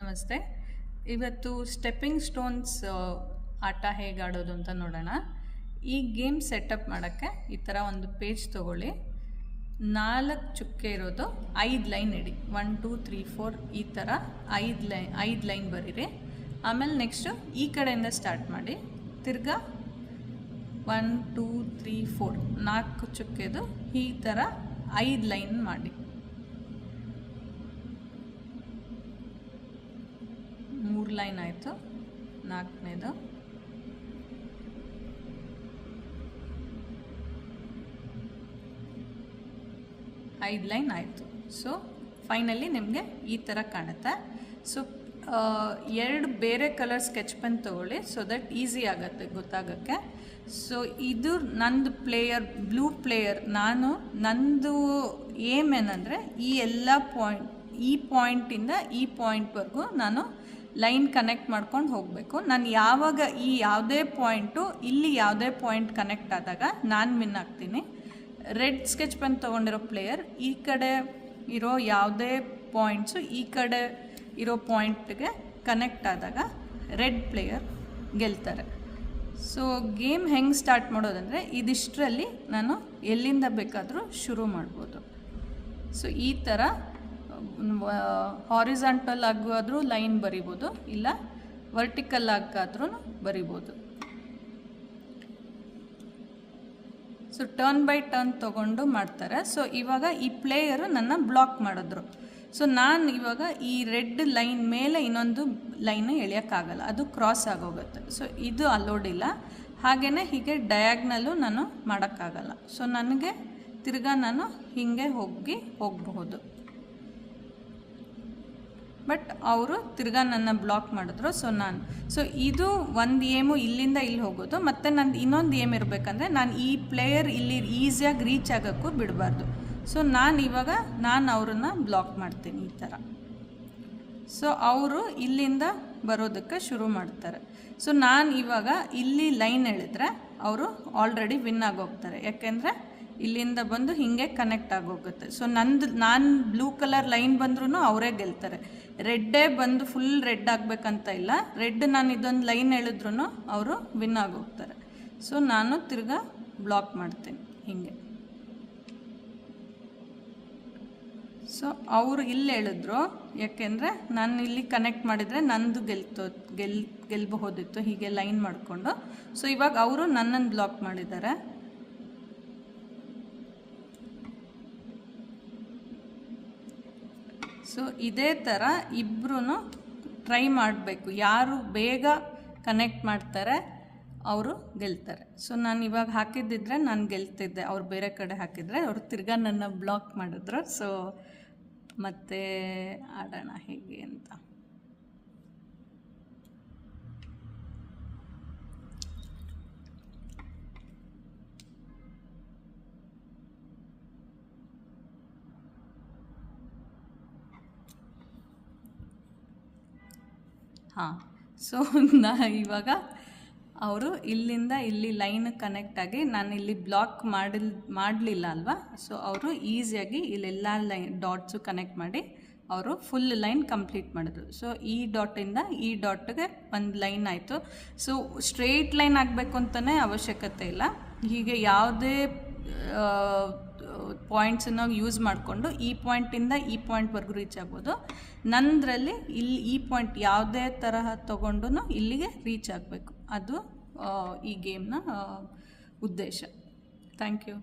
ನಮಸ್ತೆ. ಇವತ್ತು stepping stones ಆಟ ಹೇಗೆ ಆಡೋದು ಅಂತ ನೋಡೋಣ. ಈ ಗೇಮ್ ಸೆಟಪ್ ಮಾಡೋಕ್ಕೆ ಈ ಥರ ಒಂದು ಪೇಜ್ ತೊಗೊಳ್ಳಿ. 4 ಚುಕ್ಕೆ ಇರೋದು 5 ಲೈನ್ ಇಡಿ. 1 2 3 4 ಈ ಥರ 5 ಲೈನ್ ಬರೀರಿ. ಆಮೇಲೆ ನೆಕ್ಸ್ಟು ಈ ಕಡೆಯಿಂದ ಸ್ಟಾರ್ಟ್ ಮಾಡಿ. ತಿರ್ಗಾ 1 2 3 4 4 ಚುಕ್ಕೆದು ಈ ಥರ 5 ಲೈನ್ ಮಾಡಿ. 3 ಲೈನ್ ಆಯಿತು. 4ನೇದು 5 ಲೈನ್ ಆಯಿತು. ಸೊ ಫೈನಲಿ ನಿಮಗೆ ಈ ಥರ ಕಾಣುತ್ತೆ. ಸೊ 2 ಬೇರೆ ಕಲರ್ ಸ್ಕೆಚ್ ಪೆನ್ ತೊಗೊಳ್ಳಿ, ಸೊ ದಟ್ ಈಸಿ ಆಗುತ್ತೆ ಗೊತ್ತಾಗೋಕ್ಕೆ. ಸೊ ಇದು ನಂದು ಬ್ಲೂ ಪ್ಲೇಯರ್. ನಂದು ಏಮ್ ಏನಂದರೆ ಈ ಎಲ್ಲ ಈ ಪಾಯಿಂಟಿಂದ ಈ ಪಾಯಿಂಟ್ವರೆಗೂ ನಾನು ಲೈನ್ ಕನೆಕ್ಟ್ ಮಾಡ್ಕೊಂಡು ಹೋಗಬೇಕು. ನಾನು ಯಾವಾಗ ಈ ಯಾವುದೇ ಪಾಯಿಂಟು ಇಲ್ಲಿ ಯಾವುದೇ ಪಾಯಿಂಟ್ ಕನೆಕ್ಟ್ ಆದಾಗ ನಾನು ವಿನ್ ಆಗ್ತೀನಿ. ರೆಡ್ ಸ್ಕೆಚ್ ಪೆನ್ ತೊಗೊಂಡಿರೋ ಪ್ಲೇಯರ್ ಈ ಕಡೆ ಇರೋ ಯಾವುದೇ ಪಾಯಿಂಟ್ಸು ಈ ಕಡೆ ಇರೋ ಪಾಯಿಂಟ್ಗೆ ಕನೆಕ್ಟ್ ಆದಾಗ ರೆಡ್ ಪ್ಲೇಯರ್ ಗೆಲ್ತಾರೆ. ಸೊ ಗೇಮ್ ಹೆಂಗೆ ಸ್ಟಾರ್ಟ್ ಮಾಡೋದಂದರೆ ಇದಿಷ್ಟರಲ್ಲಿ ನಾನು ಎಲ್ಲಿಂದ ಬೇಕಾದರೂ ಶುರು ಮಾಡ್ಬೋದು. ಸೊ ಈ ಥರ ಹಾರಿಜಾಂಟಲ್ ಆಗಾದರೂ ಲೈನ್ ಬರಿಬೋದು, ಇಲ್ಲ ವರ್ಟಿಕಲ್ ಆಗಾದ್ರೂ ಬರಿಬೋದು. ಸೊ ಟರ್ನ್ ಬೈ ಟರ್ನ್ ತೊಗೊಂಡು ಮಾಡ್ತಾರೆ. ಸೊ ಇವಾಗ ಈ ಪ್ಲೇಯರು ನನ್ನ ಬ್ಲಾಕ್ ಮಾಡಿದ್ರು. ಸೊ ನಾನು ಇವಾಗ ಈ ರೆಡ್ ಲೈನ್ ಮೇಲೆ ಇನ್ನೊಂದು ಲೈನ್ ಎಳೆಯೋಕ್ಕಾಗಲ್ಲ, ಅದು ಕ್ರಾಸ್ ಆಗೋಗುತ್ತೆ. ಸೊ ಇದು ಅಲೋಡ್ ಇಲ್ಲ. ಹಾಗೆಯೇ ಹೀಗೆ ಡಯಾಗ್ನಲ್ಲು ನಾನು ಮಾಡೋಕ್ಕಾಗಲ್ಲ. ಸೊ ನನಗೆ ತಿರ್ಗಾ ನಾನು ಹೀಗೆ ಹೋಗಬಹುದು. ಬಟ್ ಅವರು ತಿರ್ಗಾ ನನ್ನ ಬ್ಲಾಕ್ ಮಾಡಿದ್ರು. ಸೊ ಇದು ಒಂದು ಏಮು ಇಲ್ಲಿಂದ ಇಲ್ಲಿ ಹೋಗೋದು. ಮತ್ತು ನಂದು ಇನ್ನೊಂದು ಏಮ್ ಇರಬೇಕಂದ್ರೆ ನಾನು ಈ ಪ್ಲೇಯರ್ ಇಲ್ಲಿ ಈಸಿಯಾಗಿ ರೀಚ್ ಆಗೋಕ್ಕೂ ಬಿಡಬಾರ್ದು. ಸೊ ನಾನು ಅವ್ರನ್ನ ಬ್ಲಾಕ್ ಮಾಡ್ತೀನಿ ಈ ಥರ. ಸೊ ಅವರು ಇಲ್ಲಿಂದ ಬರೋದಕ್ಕೆ ಶುರು ಮಾಡ್ತಾರೆ. ಸೊ ನಾನು ಇವಾಗ ಇಲ್ಲಿ ಲೈನ್ ಎಳೆದ್ರೆ ಅವರು ಆಲ್ರೆಡಿ ವಿನ್ ಆಗೋಗ್ತಾರೆ. ಯಾಕೆಂದರೆ ಇಲ್ಲಿಂದ ಬಂದು ಹೀಗೆ ಕನೆಕ್ಟ್ ಆಗೋಗುತ್ತೆ. ಸೊ ನಾನು ಬ್ಲೂ ಕಲರ್ ಲೈನ್ ಬಂದ್ರೂ ಅವರೇ ಗೆಲ್ತಾರೆ. ರೆಡ್ಡೇ ಬಂದು ಫುಲ್ ರೆಡ್ ಆಗಬೇಕಂತ ಇಲ್ಲ. ರೆಡ್ ನಾನು ಇದೊಂದು ಲೈನ್ ಎಳೆದ್ರೂ ಅವರು ವಿನ್ ಆಗೋಗ್ತಾರೆ. ಸೊ ನಾನು ತಿರ್ಗಾ ಬ್ಲಾಕ್ ಮಾಡ್ತೀನಿ ಹೀಗೆ. ಸೊ ಅವರು ಇಲ್ಲಿ ಎಳೆದ್ರು, ಯಾಕೆಂದರೆ ನಾನು ಇಲ್ಲಿ ಕನೆಕ್ಟ್ ಮಾಡಿದರೆ ನಂದು ಗೆಲ್ಬಹುದಿತ್ತು ಹೀಗೆ ಲೈನ್ ಮಾಡಿಕೊಂಡು. ಸೊ ಇವಾಗ ಅವರು ನನ್ನನ್ನು ಬ್ಲಾಕ್ ಮಾಡಿದ್ದಾರೆ. ಸೊ ಇದೇ ಥರ ಇಬ್ಬರೂ ಟ್ರೈ ಮಾಡಬೇಕು. ಯಾರು ಬೇಗ ಕನೆಕ್ಟ್ ಮಾಡ್ತಾರೆ ಅವರು ಗೆಲ್ತಾರೆ. ಸೊ ನಾನು ಇವಾಗ ಹಾಕಿದ್ದಿದ್ರೆ ನಾನು ಗೆಲ್ತಿದ್ದೆ. ಅವ್ರು ಬೇರೆ ಕಡೆ ಹಾಕಿದರೆ ಅವರು ತಿರ್ಗಾ ನನ್ನ ಬ್ಲಾಕ್ ಮಾಡಿದ್ರು. ಸೊ ಮತ್ತೆ ಆಡೋಣ ಹೇಗೆ ಅಂತ. ಹಾಂ, ಸೊ ಇವಾಗ ಅವರು ಇಲ್ಲಿಂದ ಇಲ್ಲಿ ಲೈನ್ ಕನೆಕ್ಟ್ ಆಗಿ ನಾನು ಇಲ್ಲಿ ಬ್ಲಾಕ್ ಮಾಡಲಿಲ್ಲ ಅಲ್ವಾ. ಸೊ ಅವರು ಈಸಿಯಾಗಿ ಇಲ್ಲೆಲ್ಲ ಡಾಟ್ಸು ಕನೆಕ್ಟ್ ಮಾಡಿ ಅವರು ಫುಲ್ ಲೈನ್ ಕಂಪ್ಲೀಟ್ ಮಾಡಿದ್ರು. ಸೊ ಈ ಡಾಟಿಂದ ಈ ಡಾಟ್ಗೆ ಒಂದು ಲೈನ್ ಆಯಿತು. ಸೊ ಸ್ಟ್ರೇಟ್ ಲೈನ್ ಆಗಬೇಕು ಅಂತಲೇ ಅವಶ್ಯಕತೆ ಇಲ್ಲ. ಹೀಗೆ ಯಾವುದೇ ಪಾಯಿಂಟ್ಸನ್ನು ಯೂಸ್ ಮಾಡಿಕೊಂಡು ಈ ಪಾಯಿಂಟಿಂದ ಈ ಪಾಯಿಂಟ್ವರೆಗೂ ರೀಚ್ ಆಗ್ಬೋದು. ನಂದರಲ್ಲಿ ಇಲ್ಲಿ ಈ ಪಾಯಿಂಟ್ ಯಾವುದೇ ತರಹ ತೊಗೊಂಡು ಇಲ್ಲಿಗೆ ರೀಚ್ ಆಗಬೇಕು. ಅದು ಈ ಗೇಮ್ನ ಉದ್ದೇಶ. Thank you.